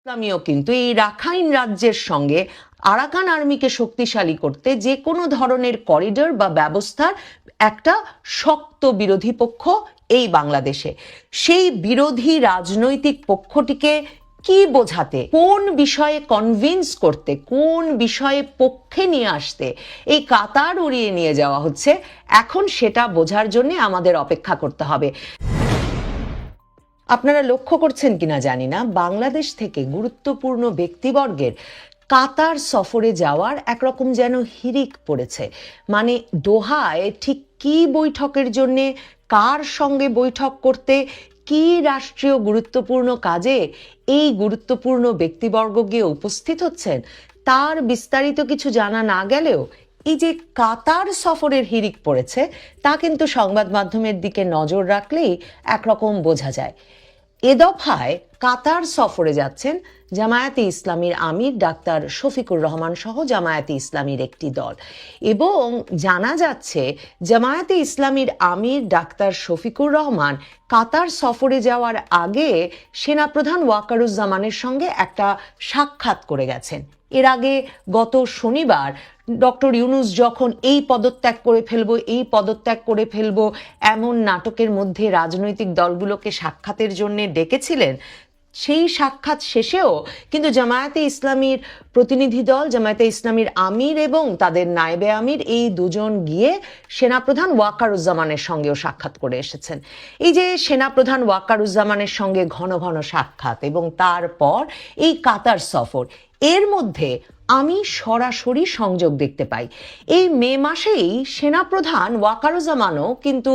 ইসলামীও কিন্তু এই রাখাইন রাজ্যের সঙ্গে আরাকান আর্মিকে শক্তিশালী করতে যে কোনো ধরনের করিডর বা ব্যবস্থার একটা শক্ত বিরোধী পক্ষ এই বাংলাদেশে। সেই বিরোধী রাজনৈতিক পক্ষটিকে কি বোঝাতে, কোন বিষয়ে কনভিন্স করতে, কোন বিষয়ে পক্ষে নিয়ে আসতে এই কাতার উড়িয়ে নিয়ে যাওয়া হচ্ছে, এখন সেটা বোঝার জন্য আমাদের অপেক্ষা করতে হবে। আপনারা লক্ষ্য করছেন কিনা জানি না, বাংলাদেশ থেকে গুরুত্বপূর্ণ ব্যক্তিবর্গের কাতার সফরে যাওয়ার একরকম যেন হিড়িক পড়েছে। মানে দোহায় ঠিক কি বৈঠকের জন্যে, কার সঙ্গে বৈঠক করতে, কি রাষ্ট্রীয় গুরুত্বপূর্ণ কাজে এই গুরুত্বপূর্ণ ব্যক্তিবর্গ গিয়ে উপস্থিত হচ্ছেন, তার বিস্তারিত কিছু জানা না গেলেও এই যে কাতার সফরের হিড়িক পড়েছে তা কিন্তু সংবাদ মাধ্যমের দিকে নজর রাখলেই একরকম বোঝা যায়। এ দফায় কাতার সফরে যাচ্ছেন জামায়াতে ইসলামীর আমির ডাক্তার শফিকুর রহমান সহ জামায়াতে ইসলামীর একটি দল, এবং জানা যাচ্ছে জামায়াতে ইসলামীর আমির ডাক্তার শফিকুর রহমান কাতার সফরে যাওয়ার আগে সেনাপ্রধান ওয়াকারুজ্জামানের সঙ্গে একটা সাক্ষাৎ করে গেছেন। এর আগে গত শনিবার ডক্টর ইউনূস যখন এই পদত্যাগ করে ফেলবো এমন নাটকের মধ্যে রাজনৈতিক দলগুলোকে সাক্ষাতের জন্য ডেকেছিলেন, সেই সাক্ষাৎ শেষেও কিন্তু জামায়াতে ইসলামীর প্রতিনিধি দল, জামায়াতে ইসলামীর আমির এবং তাদের নায়েবে আমির এই দুজন গিয়ে সেনাপ্রধান ওয়াকারুজ্জামানের সঙ্গেও সাক্ষাৎ করে এসেছেন। এই যে সেনাপ্রধান ওয়াকারুজ্জামানের সঙ্গে ঘন ঘন সাক্ষাৎ এবং তারপর এই কাতার সফর, এর মধ্যে আমি সরাসরি সংযোগ দেখতে পাই। এই মে মাসেই সেনাপ্রধান ওয়াকারুজ্জামানও কিন্তু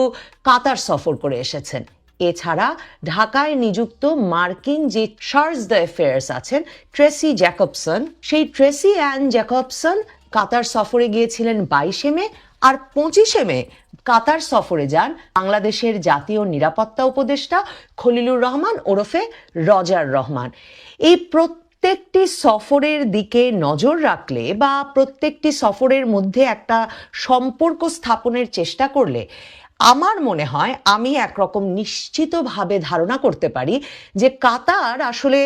কাতার সফর করে এসেছেন। এছাড়া ঢাকায় নিযুক্ত মার্কিন যে চার্জ দ্য অ্যাফেয়ার্স আছেন ট্রেসি জ্যাকবসন, সেই ট্রেসি অ্যান জ্যাকবসন কাতার সফরে গিয়েছিলেন 22 মে, আর 25 মে কাতার সফরে যান বাংলাদেশের জাতীয় নিরাপত্তা উপদেষ্টা খলিলুর রহমান ওরফে রজার রহমান। এই প্রত্যেকটি সফরের দিকে নজর রাখলে বা প্রত্যেকটি সফরের মধ্যে একটা সম্পর্ক স্থাপনের চেষ্টা করলে আমার মনে হয় আমি একরকম নিশ্চিতভাবে ধারণা করতে পারি যে কাতার আসলে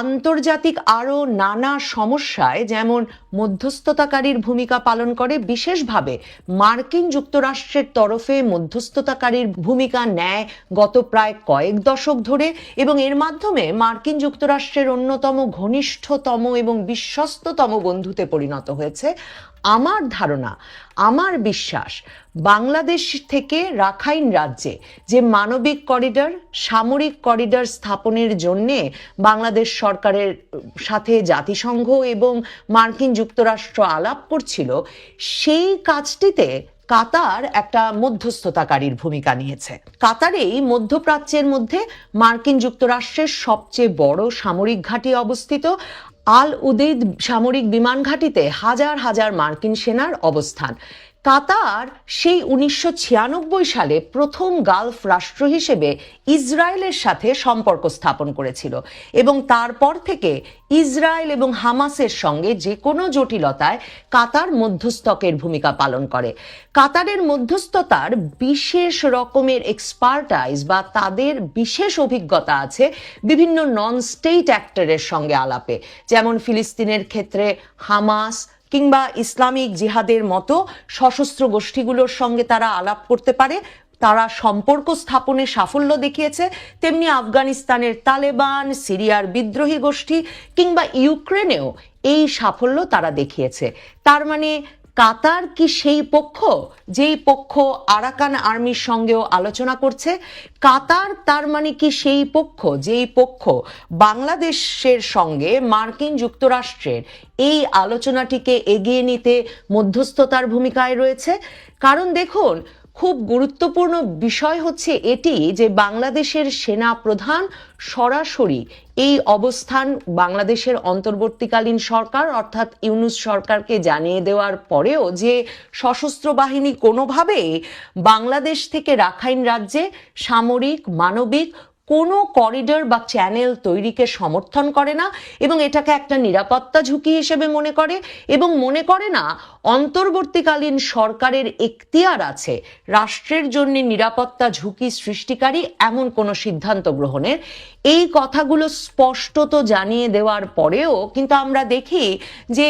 আন্তর্জাতিক আরও নানা সমস্যায় যেমন মধ্যস্থতাকারীর ভূমিকা পালন করে, বিশেষভাবে মার্কিন যুক্তরাষ্ট্রের তরফে মধ্যস্থতাকারীর ভূমিকা নেয় গত প্রায় কয়েক দশক ধরে, এবং এর মাধ্যমে মার্কিন যুক্তরাষ্ট্রের অন্যতম ঘনিষ্ঠতম এবং বিশ্বস্ততম বন্ধুতে পরিণত হয়েছে। আমার ধারণা, আমার বিশ্বাস, বাংলাদেশ থেকে রাখাইন রাজ্যে যে মানবিক করিডর, সামরিক করিডর স্থাপনের জন্যে বাংলাদেশ সরকারের সাথে জাতিসংঘ এবং মার্কিন যুক্তরাষ্ট্র আলাপ করছিল, সেই কাজটিতে কাতার একটা মধ্যস্থতাকারীর ভূমিকা নিয়েছে। কাতারেই মধ্যপ্রাচ্যের মধ্যে মার্কিন যুক্তরাষ্ট্রের সবচেয়ে বড় সামরিক ঘাঁটি অবস্থিত। আল উদেইদ সামরিক বিমান ঘাঁটিতে হাজার হাজার মার্কিন সেনার অবস্থান। কাতার সেই 1996 সালে প্রথম গালফ রাষ্ট্র হিসেবে ইসরায়েলের সাথে সম্পর্ক স্থাপন করেছিল, এবং তারপর থেকে ইসরায়েল এবং হামাসের সঙ্গে যে কোনো জটিলতায় কাতার মধ্যস্থকের ভূমিকা পালন করে। কাতারের মধ্যস্থতার বিশেষ রকমের এক্সপার্টাইজ বা তাদের বিশেষ অভিজ্ঞতা আছে বিভিন্ন নন স্টেট অ্যাক্টরের সঙ্গে আলাপে, যেমন ফিলিস্তিনের ক্ষেত্রে হামাস কিংবা ইসলামিক জিহাদের মতো সশস্ত্র গোষ্ঠীগুলোর সঙ্গে তারা আলাপ করতে পারে, তারা সম্পর্ক স্থাপনে সাফল্য দেখিয়েছে। তেমনি আফগানিস্তানের তালেবান, সিরিয়ার বিদ্রোহী গোষ্ঠী কিংবা ইউক্রেনেও এই সাফল্য তারা দেখিয়েছে। তার মানে কাতার কি সেই পক্ষ যেই পক্ষ আরাকান আর্মির সঙ্গেও আলোচনা করছে? কাতার তার মানে কি সেই পক্ষ যেই পক্ষ বাংলাদেশের সঙ্গে মার্কিন যুক্তরাষ্ট্রের এই আলোচনাটিকে এগিয়ে নিতে মধ্যস্থতার ভূমিকায় রয়েছে? কারণ দেখুন, খুব গুরুত্বপূর্ণ বিষয় হচ্ছে এটি যে বাংলাদেশের সেনা প্রধান সরাসরি এই অবস্থান বাংলাদেশের অন্তর্বর্তীকালীন সরকার অর্থাৎ ইউনূস সরকারকে জানিয়ে দেওয়ার পরেও যে সশস্ত্র বাহিনী কোনোভাবেই বাংলাদেশ থেকে রাখাইন রাজ্যে সামরিক, মানবিক কোনো করিডর বা চ্যানেল তৈরিকে সমর্থন করে না এবং এটাকে একটা নিরাপত্তা ঝুঁকি হিসেবে মনে করে, এবং মনে করে না অন্তর্বর্তীকালীন সরকারের এখতিয়ার আছে রাষ্ট্রের জন্য নিরাপত্তা ঝুঁকি সৃষ্টিকারী এমন কোনো সিদ্ধান্ত গ্রহণের। এই কথাগুলো স্পষ্টত জানিয়ে দেওয়ার পরেও কিন্তু আমরা দেখি যে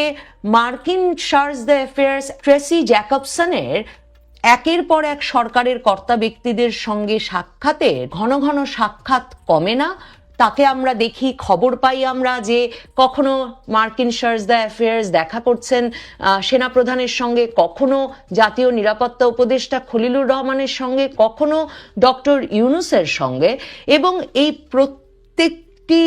মার্কিন চার্জ দ্য অ্যাফেয়ার্স ট্রেসি জ্যাকবসনের একের পর এক সরকারের কর্তা ব্যক্তিদের সঙ্গে সাক্ষাতে ঘন ঘন সাক্ষাৎ কমে না। তাকে আমরা দেখি, খবর পাই আমরা যে কখনো মার্কিন চার্জ দ্য অ্যাফেয়ার্স দেখা করছেন সেনাপ্রধানের সঙ্গে, কখনো জাতীয় নিরাপত্তা উপদেষ্টা খলিলুর রহমানের সঙ্গে, কখনো ডক্টর ইউনূসের সঙ্গে, এবং এই প্রত্যেকটি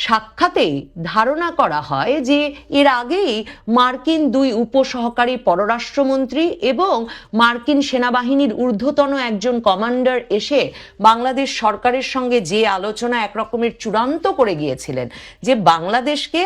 সাক্ষাতেই ধারণা করা হয় যে এর আগেই মার্কিন দুই উপসহকারী পররাষ্ট্রমন্ত্রী এবং মার্কিন সেনাবাহিনীর ঊর্ধ্বতন একজন কমান্ডার এসে বাংলাদেশ সরকারের সঙ্গে যে আলোচনা একরকমের চূড়ান্ত করে গিয়েছিলেন যে বাংলাদেশকে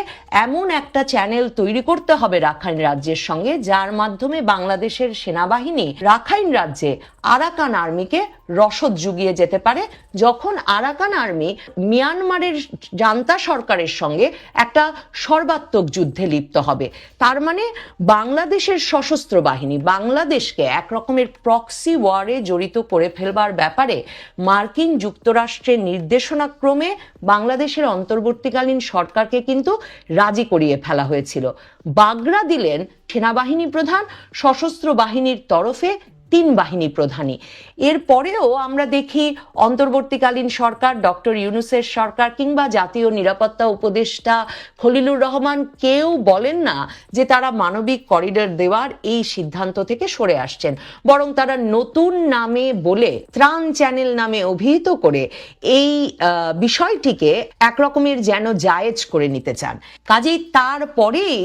এমন একটা চ্যানেল তৈরি করতে হবে রাখাইন রাজ্যের সঙ্গে যার মাধ্যমে বাংলাদেশের সেনাবাহিনী রাখাইন রাজ্যে আরাকান আর্মিকে রসদ জুগিয়ে যেতে পারে, যখন আরাকান আর্মি মিয়ানমারের জান্তা সরকারের সঙ্গে একটা সর্বাত্মক যুদ্ধে লিপ্ত হবে। তার মানে বাংলাদেশের সশস্ত্র বাহিনী বাংলাদেশকে এক রকমের প্রক্সি ওয়ারে জড়িত করে ফেলবার ব্যাপারে মার্কিন যুক্তরাষ্ট্রের নির্দেশনা ক্রমে বাংলাদেশের অন্তর্বর্তীকালীন সরকারকে কিন্তু রাজি করিয়ে ফেলা হয়েছিল। বাগড়া দিলেন সেনাবাহিনী প্রধান, সশস্ত্র বাহিনীর তরফে 3 বাহিনী প্রধানই। এরপরেও আমরা দেখি অন্তর্বর্তীকালীন সরকার, ডক্টর ইউনূসের সরকার কিংবা জাতীয় নিরাপত্তা উপদেষ্টা খলিলুর রহমান কেউ বলেন না যে তারা মানবিক করিডর দেওয়ার এই সিদ্ধান্ত থেকে সরে আসছেন, বরং তারা নতুন নামে বলে ত্রাণ চ্যানেল নামে অভিহিত করে এই বিষয়টিকে একরকমের যেন জায়েজ করে নিতে চান। কাজেই তারপরেই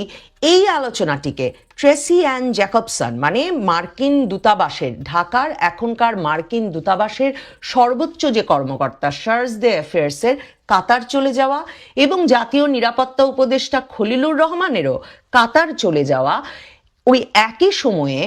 এই আলোচনাটিকে ট্রেসি অ্যান জ্যাকবসন মানে মার্কিন দূতাবাসের, ঢাকার এখনকার মার্কিন দূতাবাসের সর্বোচ্চ যে কর্মকর্তা চার্জ দ্য অ্যাফেয়ার্সের কাতার চলে যাওয়া এবং জাতীয় নিরাপত্তা উপদেষ্টা খলিলুর রহমানেরও কাতার চলে যাওয়া ওই একই সময়ে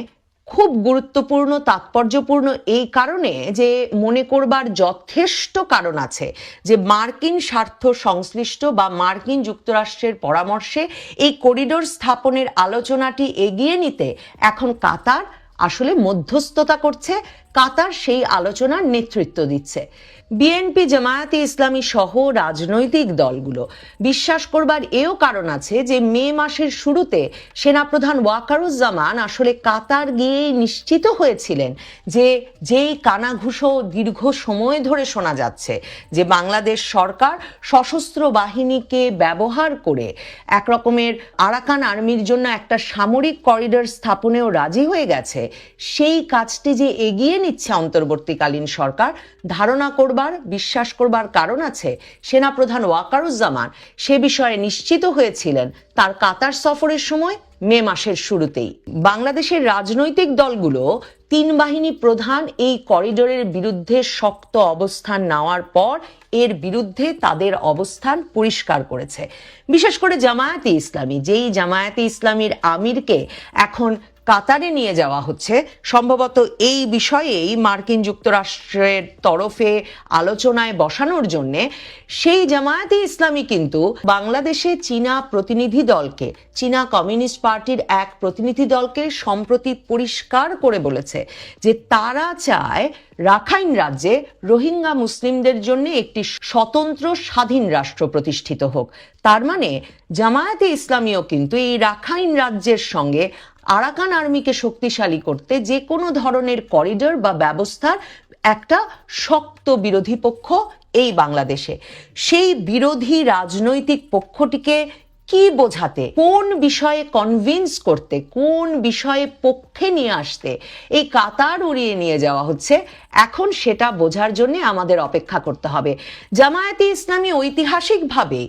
খুব গুরুত্বপূর্ণ, তাৎপর্যপূর্ণ এই কারণে যে মনে করবার যথেষ্ট কারণ আছে যে মার্কিন স্বার্থ সংশ্লিষ্ট বা মার্কিন যুক্তরাষ্ট্রের পরামর্শে এই করিডোর স্থাপনের আলোচনাটি এগিয়ে নিতে এখন কাতার আসলে মধ্যস্থতা করছে, কাতার সেই আলোচনার নেতৃত্ব দিচ্ছে। বিএনপি, জামায়াতে ইসলামী সহ রাজনৈতিক দলগুলো বিশ্বাস করবার এও কারণ আছে যে মে মাসের শুরুতে সেনাপ্রধান ওয়াকারুজ্জামান আসলে কাতার গিয়ে নিশ্চিত হয়েছিলেন যে যেই কানাঘুষো দীর্ঘ সময় ধরে শোনা যাচ্ছে যে বাংলাদেশ সরকার সশস্ত্র বাহিনীকে ব্যবহার করে একরকমের আরাকান আর্মির জন্য একটা সামরিক করিডর স্থাপনেও রাজি হয়ে গেছে, সেই কাজটি যে এগিয়ে নিচ্ছে অন্তর্বর্তীকালীন সরকার, ধারণা করবার, বিশ্বাস করবার কারণ আছে সেনাপ্রধান ওয়াকারুজ্জামান সে বিষয়ে নিশ্চিত হয়েছিলেন তার কাতার সফরের সময় মে মাসের শুরুতেই। বাংলাদেশের রাজনৈতিক দলগুলো 3 বাহিনী প্রধান এই করিডোরের বিরুদ্ধে শক্ত অবস্থান নেওয়ার পর এর বিরুদ্ধে তাদের অবস্থান পরিষ্কার করেছে। বিশেষ করে জামায়াতে ইসলামী, যেই জামায়াতে ইসলামীর আমিরকে এখন কাতারে নিয়ে যাওয়া হচ্ছে সম্ভবত এই বিষয়েই মার্কিন যুক্তরাষ্ট্রের তরফে আলোচনায় বসানোর জন্য, সেই জামায়াতে ইসলামী কিন্তু বাংলাদেশে চীনা প্রতিনিধি দলকে, চীনা কমিউনিস্ট পার্টির এক প্রতিনিধি দলকে সম্প্রতি পরিষ্কার করে বলেছে যে তারা চায় রাখাইন রাজ্যে রোহিঙ্গা মুসলিমদের জন্য একটি স্বতন্ত্র স্বাধীন রাষ্ট্র প্রতিষ্ঠিত হোক। তার মানে জামায়াতে ইসলামীও কিন্তু এই রাখাইন রাজ্যের সঙ্গে আরাকান আর্মিকে শক্তিশালী করতে যে কোনো ধরনের করিডর বা ব্যবস্থার একটা শক্ত বিরোধী পক্ষ এই বাংলাদেশে। সেই বিরোধী রাজনৈতিক পক্ষটিকে কি বোঝাতে, কোন বিষয়ে কনভিন্স করতে, কোন বিষয়ে পক্ষে নিয়ে আসতে এই কাতার উড়িয়ে নিয়ে যাওয়া হচ্ছে, এখন সেটা বোঝার জন্য আমাদের অপেক্ষা করতে হবে। জামায়াতে ইসলামী ঐতিহাসিকভাবে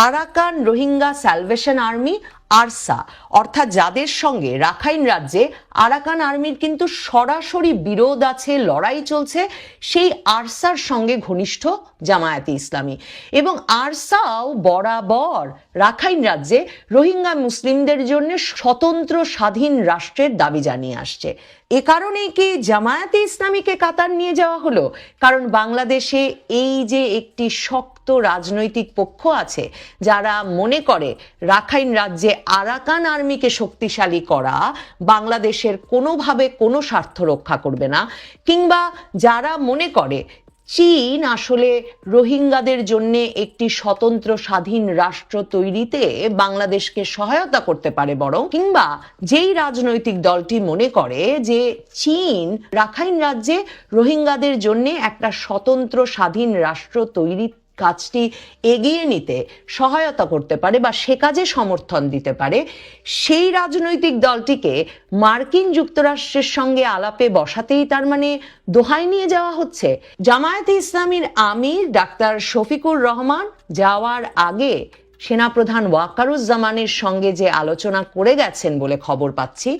Arakan Rohingya salvation army ARSA, অর্থাৎ যাদের সঙ্গে রাখাইন রাজ্যে আরাকান আর্মির কিন্তু সরাসরি বিরোধ আছে, লড়াই চলছে, সেই আরসার সঙ্গে ঘনিষ্ঠ জামায়াতে ইসলামী, এবং আরসাও বরাবর রাখাইন রাজ্যে রোহিঙ্গা মুসলিমদের জন্য স্বতন্ত্র স্বাধীন রাষ্ট্রের দাবি জানিয়ে আসছে। এ কারণেই কি জামায়াতে ইসলামীকে কাতার নিয়ে যাওয়া হলো? কারণ বাংলাদেশে এই যে একটি শক্ত রাজনৈতিক পক্ষ আছে যারা মনে করে রাখাইন রাজ্যে আরাকান আর্মিকে শক্তিশালী করা বাংলাদেশের কোনোভাবে কোনো স্বার্থ রক্ষা করবে না, কিংবা যারা মনে করে চীন আসলে রোহিঙ্গাদের জন্য একটি স্বতন্ত্র স্বাধীন রাষ্ট্র তৈরিতে বাংলাদেশকে সহায়তা করতে পারে, বরং কিংবা যেই রাজনৈতিক দলটি মনে করে যে চীন রাখাইন রাজ্যে রোহিঙ্গাদের জন্য একটা স্বতন্ত্র স্বাধীন রাষ্ট্র তৈরি কাজটি এগিয়ে নিতে সহায়তা করতে পারে বা সে কাজে সমর্থন দিতে পারে, সেই রাজনৈতিক দলটিকে মার্কিন যুক্তরাষ্ট্রের সঙ্গে আলাপে বসাতেই তার মানে দোহায় নিয়ে যাওয়া হচ্ছে। জামায়াতে ইসলামীর আমির ডাক্তার শফিকুর রহমান যাওয়ার আগে সেনাপ্রধান ওয়াকারুজ্জামানের সঙ্গে যে আলোচনা করে গেছেন বলে খবর পাচ্ছি,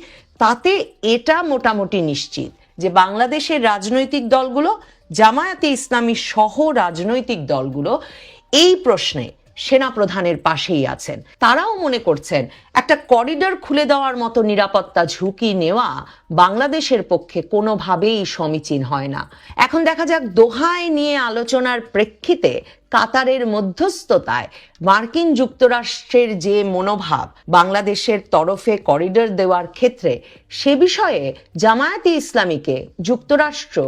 তাতে এটা মোটামুটি নিশ্চিত যে বাংলাদেশের রাজনৈতিক দলগুলো, জামায়াতে ইসলামী সহ রাজনৈতিক দলগুলো এই প্রশ্নে সেনাপ্রধানের পাশেই আছেন। তারাও মনে করছেন একটা করিডর খুলে দেওয়ার মতো নিরাপত্তা ঝুঁকি নেওয়া বাংলাদেশের পক্ষে কোনোভাবেই সমীচীন হয় না। এখন দেখা যাক দোহায় নিয়ে আলোচনার প্রেক্ষিতে কাতারের মধ্যস্থতায় মার্কিন যুক্তরাষ্ট্রের যে মনোভাব বাংলাদেশের তরফে করিডর দেওয়ার ক্ষেত্রে, সে বিষয়ে জামায়াতে ইসলামীকে যুক্তরাষ্ট্র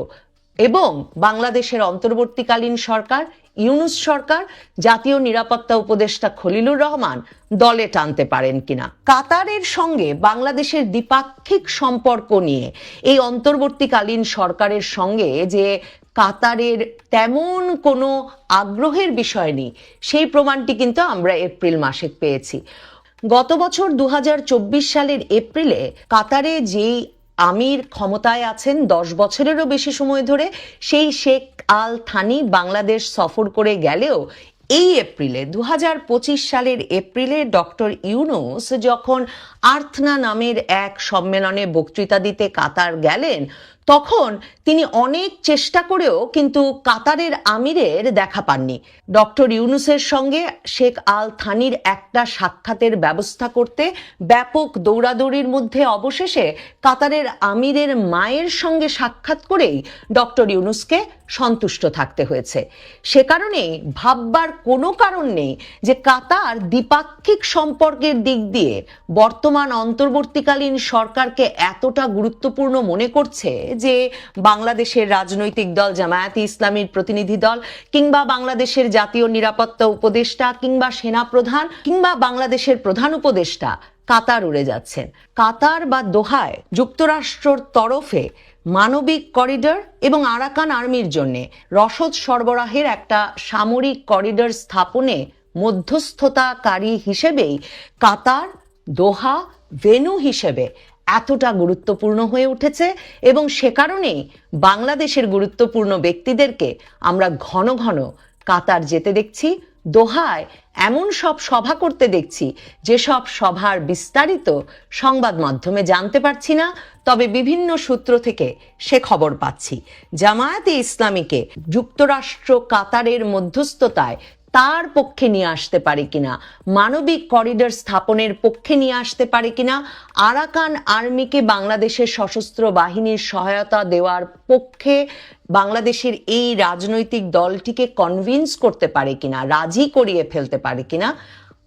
এবং বাংলাদেশের অন্তর্বর্তীকালীন সরকার, ইউনূস সরকার, জাতীয় নিরাপত্তা উপদেষ্টা খলিলুর রহমান দলে টানতে পারেন কিনা। কাতারের সঙ্গে বাংলাদেশের দ্বিপাক্ষিক সম্পর্ক নিয়ে এই অন্তর্বর্তীকালীন সরকারের সঙ্গে যে কাতারের তেমন কোনো আগ্রহের বিষয় নেই, সেই প্রমাণটি কিন্তু আমরা এপ্রিল মাসে পেয়েছি। গত বছর 2024 সালের এপ্রিলে কাতারে যেই আমির ক্ষমতায় আছেন 10 বছরেরও বেশি সময় ধরে, সেই শেখ আল থানি বাংলাদেশ সফর করে গেলেও এই এপ্রিলে 2025 সালের এপ্রিলে ডক্টর ইউনূস যখন আর্থনা নামের এক সম্মেলনে বক্তৃতা দিতে কাতার গেলেন, তখন তিনি অনেক চেষ্টা করেও কিন্তু কাতারের আমিরের দেখা পাননি। ডক্টর ইউনূসের সঙ্গে শেখ আল থানির একটা সাক্ষাতের ব্যবস্থা করতে ব্যাপক দৌড়াদৌড়ির মধ্যে অবশেষে কাতারের আমিরের মায়ের সঙ্গে সাক্ষাৎ করেই ডক্টর ইউনূসকে সন্তুষ্ট থাকতে হয়েছে। সে কারণেই ভাববার কোনো কারণ নেই যে কাতার দ্বিপাক্ষিক সম্পর্কের দিক দিয়ে বর্তমান অন্তর্বর্তীকালীন সরকারকে এতটা গুরুত্বপূর্ণ মনে করছে যে বাংলাদেশের রাজনৈতিক দল জামায়াতে ইসলামীর প্রতিনিধি দল, কিংবা বাংলাদেশের জাতীয় নিরাপত্তা উপদেষ্টা, কিংবা সেনাপ্রধান, কিংবা বাংলাদেশের প্রধান উপদেষ্টা কাতার উড়ে যাচ্ছেন। কাতার বা দোহায় যুক্তরাষ্ট্রর তরফে মানবিক করিডর এবং আরাকান আর্মির জন্য রসদ সরবরাহের একটা সামরিক করিডর স্থাপনে মধ্যস্থতাকারী হিসেবেই কাতার দোহা ভেন্যু হিসেবে এতটা গুরুত্বপূর্ণ হয়ে উঠেছে, এবং সে কারণেই বাংলাদেশের গুরুত্বপূর্ণ ব্যক্তিদেরকে আমরা ঘন ঘন কাতার যেতে দেখছি, দোহায় এমন সব সভা করতে দেখছি যেসব সভার বিস্তারিত সংবাদ মাধ্যমে জানতে পারছি না, তবে বিভিন্ন সূত্র থেকে সে খবর পাচ্ছি। জামায়াতে ইসলামীকে যুক্তরাষ্ট্র কাতারের মধ্যস্থতায় তার পক্ষে নিয়ে আসতে পারে কিনা, মানবিক করিডর স্থাপনের পক্ষে নিয়ে আসতে পারে কিনা, আরাকান আর্মিকে বাংলাদেশের সশস্ত্র বাহিনীর সহায়তা দেওয়ার পক্ষে বাংলাদেশের এই রাজনৈতিক দলটিকে কনভিন্স করতে পারে কিনা, রাজি করিয়ে ফেলতে পারে কিনা,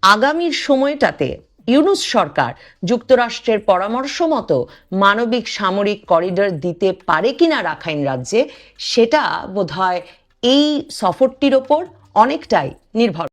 আগামীর সময়টাতে ইউনূস সরকার যুক্তরাষ্ট্রের পরামর্শ মতো মানবিক সামরিক করিডর দিতে পারে কিনা রাখাইন রাজ্যে, সেটা বোধহয় এই সফরটির ওপর অনেকটাই নির্ভর।